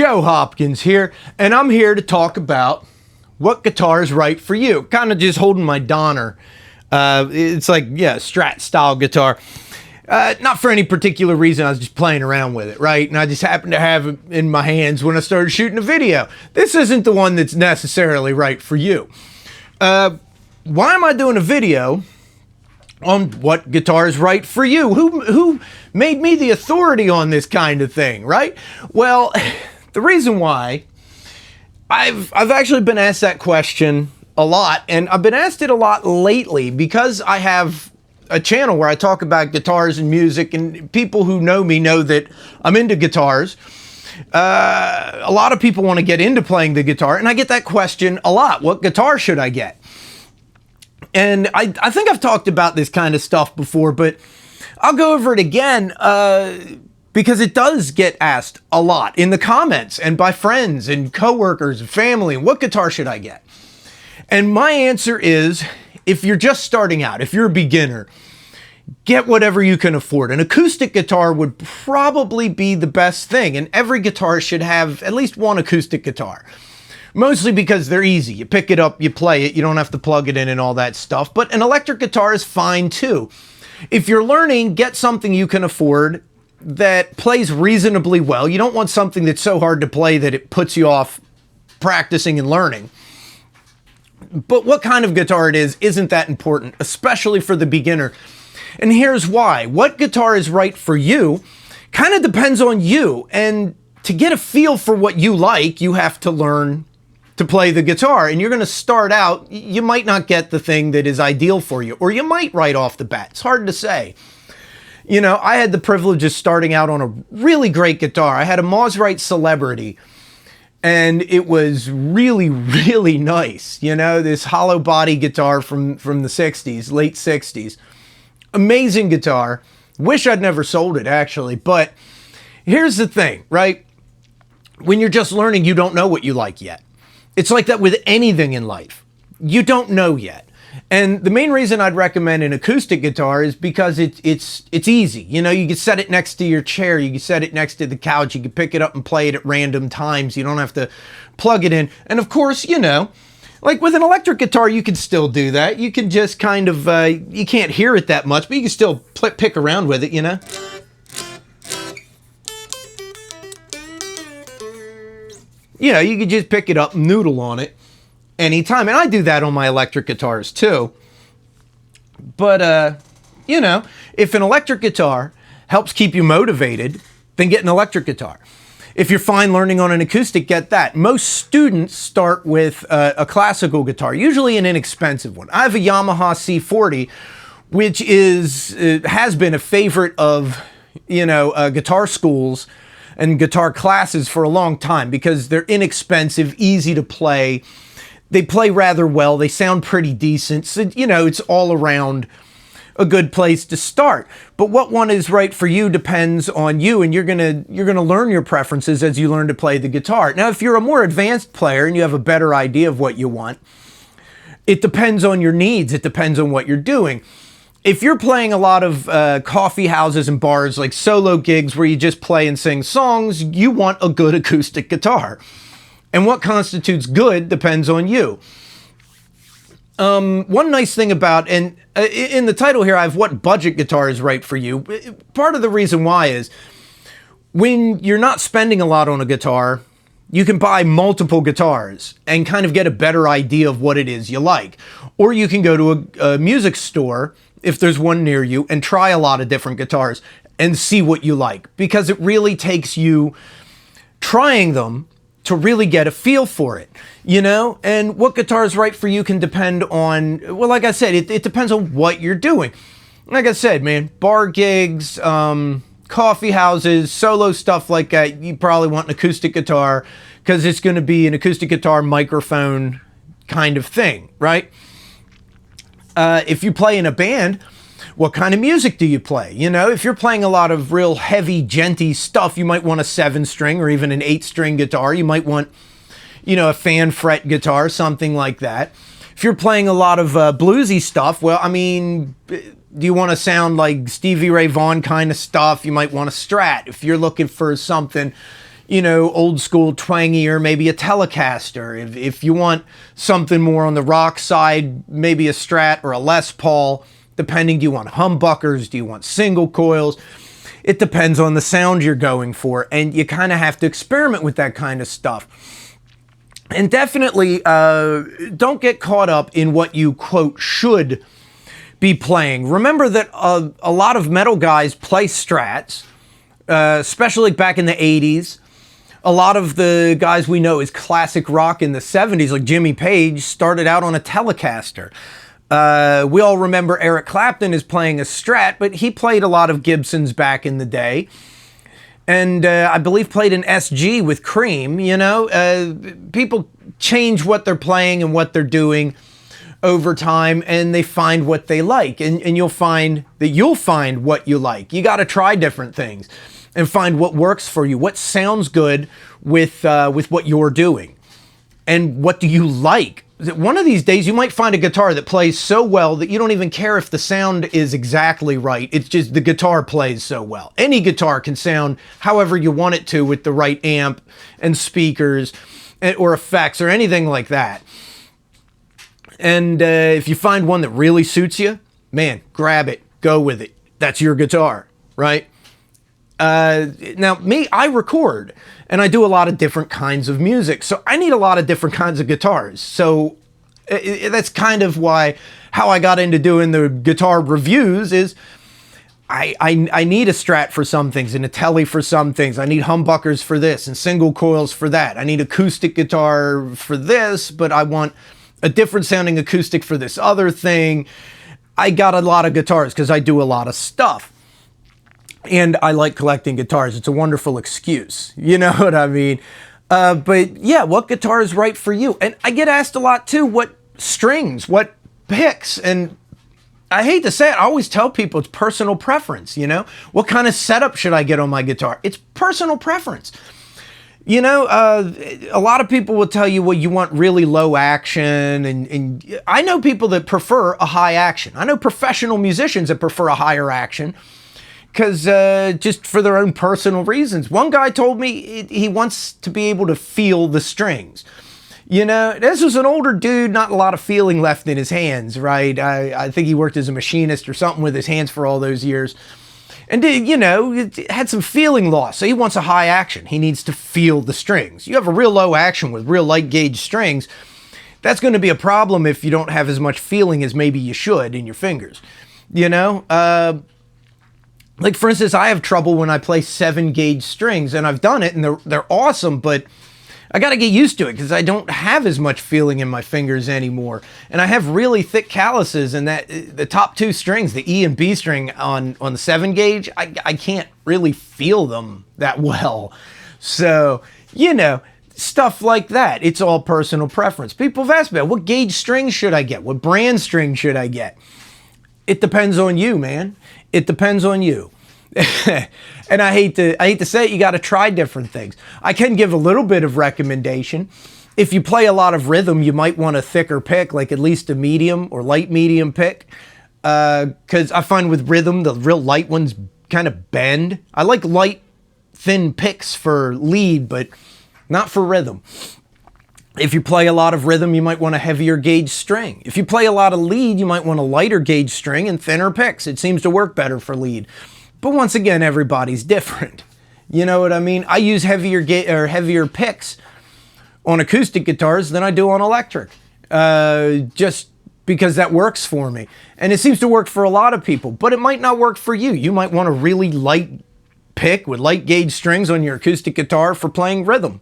Joe Hopkins here, and I'm here to talk about what guitar is right for you. Kind of just holding my Donner. It's like, yeah, Strat style guitar. Not for any particular reason, I was just playing around with it, right? And I just happened to have it in my hands when I started shooting a video. This isn't the one that's necessarily right for you. Why am I doing a video on what guitar is right for you? Who made me the authority on this kind of thing, right? Well, the reason why, I've actually been asked that question a lot, and I've been asked it a lot lately because I have a channel where I talk about guitars and music, and people who know me know that I'm into guitars. A lot of people want to get into playing the guitar, and I get that question a lot. What guitar should I get? And I think I've talked about this kind of stuff before, but I'll go over it again because it does get asked a lot in the comments and by friends and coworkers and family. What guitar should I get? And my answer is, if you're just starting out, if you're a beginner, get whatever you can afford. An acoustic guitar would probably be the best thing, and every guitar should have at least one acoustic guitar. Mostly because they're easy. You pick it up, you play it, you don't have to plug it in and all that stuff. But an electric guitar is fine too. If you're learning, get something you can afford that plays reasonably well. You don't want something that's so hard to play that it puts you off practicing and learning. But what kind of guitar it is isn't that important, especially for the beginner. And here's why. What guitar is right for you kind of depends on you. And to get a feel for what you like, you have to learn to play the guitar. And you're going to start out, you might not get the thing that is ideal for you, or you might right off the bat. It's hard to say. You know, I had the privilege of starting out on a really great guitar. I had a Mosrite Celebrity, and it was really, really nice. You know, this hollow body guitar from the 60s, late 60s. Amazing guitar. Wish I'd never sold it, actually. But here's the thing, right? When you're just learning, you don't know what you like yet. It's like that with anything in life. You don't know yet. And the main reason I'd recommend an acoustic guitar is because it's easy. You know, you can set it next to your chair. You can set it next to the couch. You can pick it up and play it at random times. You don't have to plug it in. And of course, you know, like with an electric guitar, you can still do that. You can just kind of, you can't hear it that much, but you can still pick around with it, you know? You know, you can just pick it up and noodle on it anytime. And I do that on my electric guitars too. But, you know, if an electric guitar helps keep you motivated, then get an electric guitar. If you're fine learning on an acoustic, get that. Most students start with a classical guitar, usually an inexpensive one. I have a Yamaha C40, which has been a favorite of, you know, guitar schools and guitar classes for a long time because they're inexpensive, easy to play. They play rather well. They sound pretty decent. So, you know, it's all around a good place to start. But what one is right for you depends on you, and you're gonna learn your preferences as you learn to play the guitar. Now, if you're a more advanced player and you have a better idea of what you want, it depends on your needs. It depends on what you're doing. If you're playing a lot of coffee houses and bars, like solo gigs where you just play and sing songs, you want a good acoustic guitar. And what constitutes good depends on you. One nice thing about, and in the title here, I have what budget guitar is right for you. Part of the reason why is when you're not spending a lot on a guitar, you can buy multiple guitars and kind of get a better idea of what it is you like. Or you can go to a music store, if there's one near you, and try a lot of different guitars and see what you like. Because it really takes you trying them to really get a feel for it, you know? And what guitar is right for you can depend on, well, like I said, it depends on what you're doing. Like I said, man, bar gigs, coffee houses, solo stuff like that, you probably want an acoustic guitar because it's going to be an acoustic guitar microphone kind of thing, right? If you play in a band, what kind of music do you play? You know, if you're playing a lot of real heavy, djenty stuff, you might want a 7-string or even an 8-string guitar. You might want, you know, a fan fret guitar, something like that. If you're playing a lot of bluesy stuff, well, I mean, do you want to sound like Stevie Ray Vaughan kind of stuff? You might want a Strat. If you're looking for something, old school twangier, maybe a Telecaster. If you want something more on the rock side, maybe a Strat or a Les Paul, depending. Do you want humbuckers? Do you want single coils? It depends on the sound you're going for, and you kind of have to experiment with that kind of stuff. And definitely don't get caught up in what you, quote, should be playing. Remember that a lot of metal guys play Strats, especially back in the 80s. A lot of the guys we know as classic rock in the 70s, like Jimmy Page, started out on a Telecaster. We all remember Eric Clapton is playing a Strat, but he played a lot of Gibsons back in the day. And I believe played an SG with Cream. People change what they're playing and what they're doing over time, and they find what they like. And you'll find that you'll find what you like. You got to try different things and find what works for you, what sounds good with what you're doing, and what do you like. One of these days, you might find a guitar that plays so well that you don't even care if the sound is exactly right. It's just the guitar plays so well. Any guitar can sound however you want it to with the right amp and speakers or effects or anything like that. And if you find one that really suits you, man, grab it, go with it. That's your guitar, right? Now, me, I record, and I do a lot of different kinds of music, so I need a lot of different kinds of guitars. So that's kind of how I got into doing the guitar reviews is I need a Strat for some things and a Tele for some things. I need humbuckers for this and single coils for that. I need acoustic guitar for this, but I want a different sounding acoustic for this other thing. I got a lot of guitars because I do a lot of stuff. And I like collecting guitars. It's a wonderful excuse. You know what I mean? But yeah, what guitar is right for you? And I get asked a lot too, what strings, what picks? And I hate to say it, I always tell people it's personal preference, What kind of setup should I get on my guitar? It's personal preference. A lot of people will tell you, well, you want really low action. And I know people that prefer a high action. I know professional musicians that prefer a higher action. Because just for their own personal reasons. One guy told me he wants to be able to feel the strings. This was an older dude, not a lot of feeling left in his hands, right? I think he worked as a machinist or something with his hands for all those years. And, had some feeling loss. So he wants a high action. He needs to feel the strings. You have a real low action with real light gauge strings. That's going to be a problem if you don't have as much feeling as maybe you should in your fingers. Like, for instance, I have trouble when I play 7-gauge strings, and I've done it, and they're awesome, but I got to get used to it because I don't have as much feeling in my fingers anymore. And I have really thick calluses, and the top 2 strings, the E and B string on the 7-gauge, I can't really feel them that well. So, stuff like that. It's all personal preference. People have asked me, what gauge string should I get? What brand string should I get? It depends on you, man. It depends on you. And I hate to say it, you got to try different things. I can give a little bit of recommendation. If you play a lot of rhythm, you might want a thicker pick, like at least a medium or light medium pick. Because I find with rhythm, the real light ones kind of bend. I like light, thin picks for lead, but not for rhythm. If you play a lot of rhythm, you might want a heavier gauge string. If you play a lot of lead, you might want a lighter gauge string and thinner picks. It seems to work better for lead. But once again, everybody's different. You know what I mean? I use heavier picks on acoustic guitars than I do on electric. Just because that works for me. And it seems to work for a lot of people, but it might not work for you. You might want a really light pick with light gauge strings on your acoustic guitar for playing rhythm.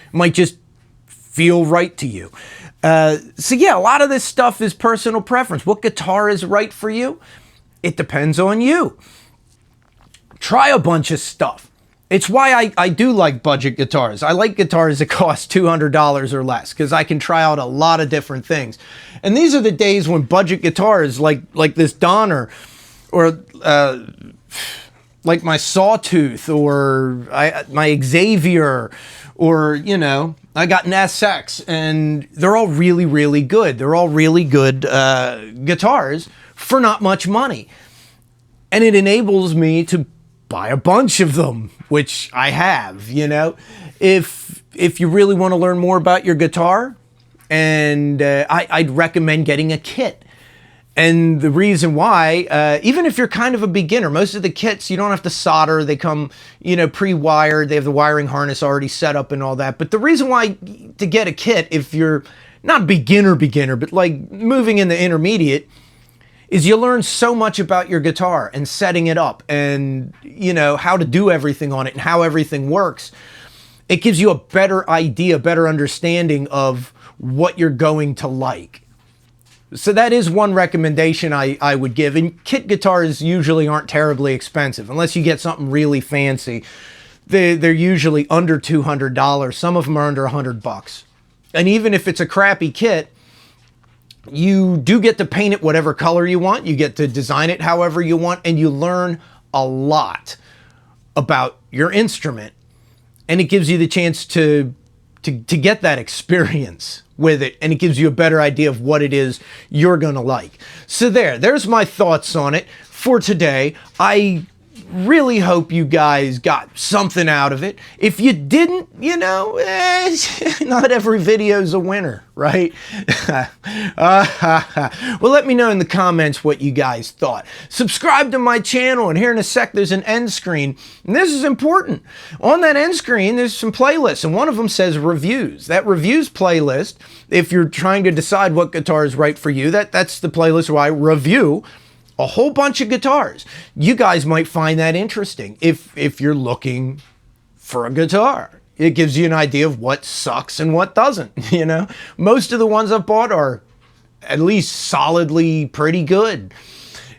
It might just feel right to you. So yeah, a lot of this stuff is personal preference. What guitar is right for you? It depends on you. Try a bunch of stuff. It's why I do like budget guitars. I like guitars that cost $200 or less because I can try out a lot of different things. And these are the days when budget guitars like this Donner or like my Sawtooth or my Xavier or, I got an SX, and they're all really, really good. They're all really good guitars for not much money. And it enables me to buy a bunch of them, which I have, you know. If you really want to learn more about your guitar, and I'd recommend getting a kit. And the reason why, even if you're kind of a beginner, most of the kits, you don't have to solder. They come, you know, pre-wired. They have the wiring harness already set up and all that. But the reason why to get a kit, if you're not beginner, but like moving in the intermediate, is you learn so much about your guitar and setting it up and, you know, how to do everything on it and how everything works. It gives you a better idea, better understanding of what you're going to like. So that is one recommendation I would give. And kit guitars usually aren't terribly expensive unless you get something really fancy. They're usually under $200. Some of them are under $100. And even if it's a crappy kit, you do get to paint it whatever color you want. You get to design it however you want, and you learn a lot about your instrument. And it gives you the chance to get that experience with it, and it gives you a better idea of what it is you're gonna like. So there's my thoughts on it for today. I really hope you guys got something out of it. If you didn't, you know, not every video's a winner, right? Well, let me know in the comments what you guys thought. Subscribe to my channel, and here in a sec there's an end screen, and this is important. On that end screen there's some playlists, and one of them says reviews. That reviews playlist, if you're trying to decide what guitar is right for you, that's the playlist where I review a whole bunch of guitars. You guys might find that interesting if you're looking for a guitar. It gives you an idea of what sucks and what doesn't, you know. Most of the ones I've bought are at least solidly pretty good.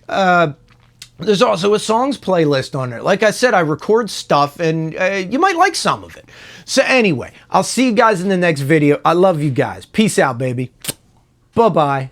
There's also a songs playlist on there. Like I said, I record stuff, and you might like some of it. So anyway, I'll see you guys in the next video. I love you guys. Peace out, baby. Bye-bye.